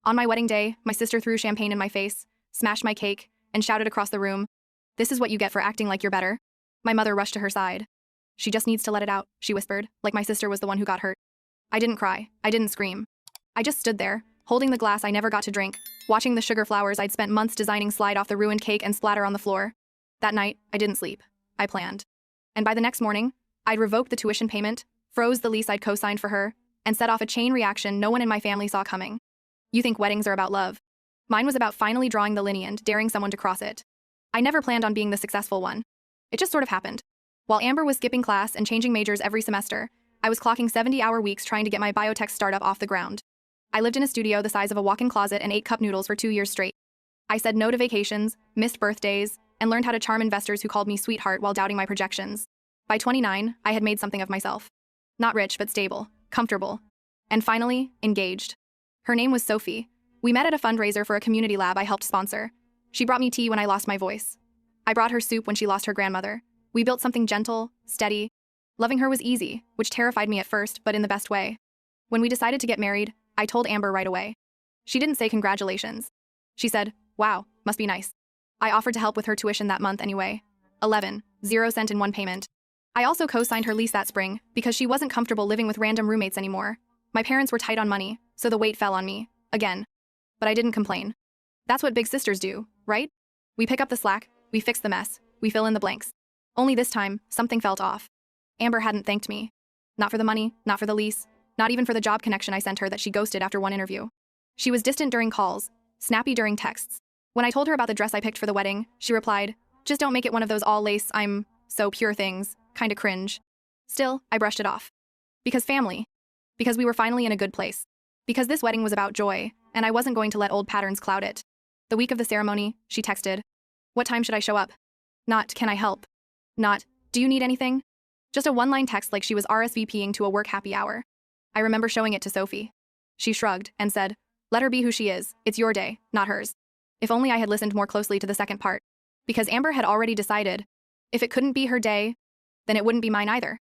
On my wedding day, my sister threw champagne in my face, smashed my cake, and shouted across the room, "This is what you get for acting like you're better." My mother rushed to her side. "She just needs to let it out," she whispered, like my sister was the one who got hurt. I didn't cry. I didn't scream. I just stood there, holding the glass I never got to drink, watching the sugar flowers I'd spent months designing slide off the ruined cake and splatter on the floor. That night, I didn't sleep. I planned. And by the next morning, I'd revoked the tuition payment, froze the lease I'd co-signed for her, and set off a chain reaction no one in my family saw coming. You think weddings are about love. Mine was about finally drawing the line and daring someone to cross it. I never planned on being the successful one. It just sort of happened. While Amber was skipping class and changing majors every semester, I was clocking 70-hour weeks trying to get my biotech startup off the ground. I lived in a studio the size of a walk-in closet and ate cup noodles for 2 years straight. I said no to vacations, missed birthdays, and learned how to charm investors who called me sweetheart while doubting my projections. By 29, I had made something of myself. Not rich, but stable, comfortable, and finally, engaged. Her name was Sophie. We met at a fundraiser for a community lab I helped sponsor. She brought me tea when I lost my voice. I brought her soup when she lost her grandmother. We built something gentle, steady. Loving her was easy, which terrified me at first, but in the best way. When we decided to get married, I told Amber right away. She didn't say congratulations. She said, "Wow, must be nice." I offered to help with her tuition that month anyway. 0 cent in one payment. I also co-signed her lease that spring because she wasn't comfortable living with random roommates anymore. My parents were tight on money, so the weight fell on me, again. But I didn't complain. That's what big sisters do, right? We pick up the slack, we fix the mess, we fill in the blanks. Only this time, something felt off. Amber hadn't thanked me. Not for the money, not for the lease, not even for the job connection I sent her that she ghosted after one interview. She was distant during calls, snappy during texts. When I told her about the dress I picked for the wedding, she replied, "Just don't make it one of those all-lace, I'm so pure things, kinda cringe." Still, I brushed it off. Because family. Because we were finally in a good place. Because this wedding was about joy, and I wasn't going to let old patterns cloud it. The week of the ceremony, she texted, "What time should I show up?" Not, "Can I help?" Not, "Do you need anything?" Just a one-line text like she was RSVPing to a work happy hour. I remember showing it to Sophie. She shrugged and said, "Let her be who she is. It's your day, not hers." If only I had listened more closely to the second part. Because Amber had already decided, if it couldn't be her day, then it wouldn't be mine either.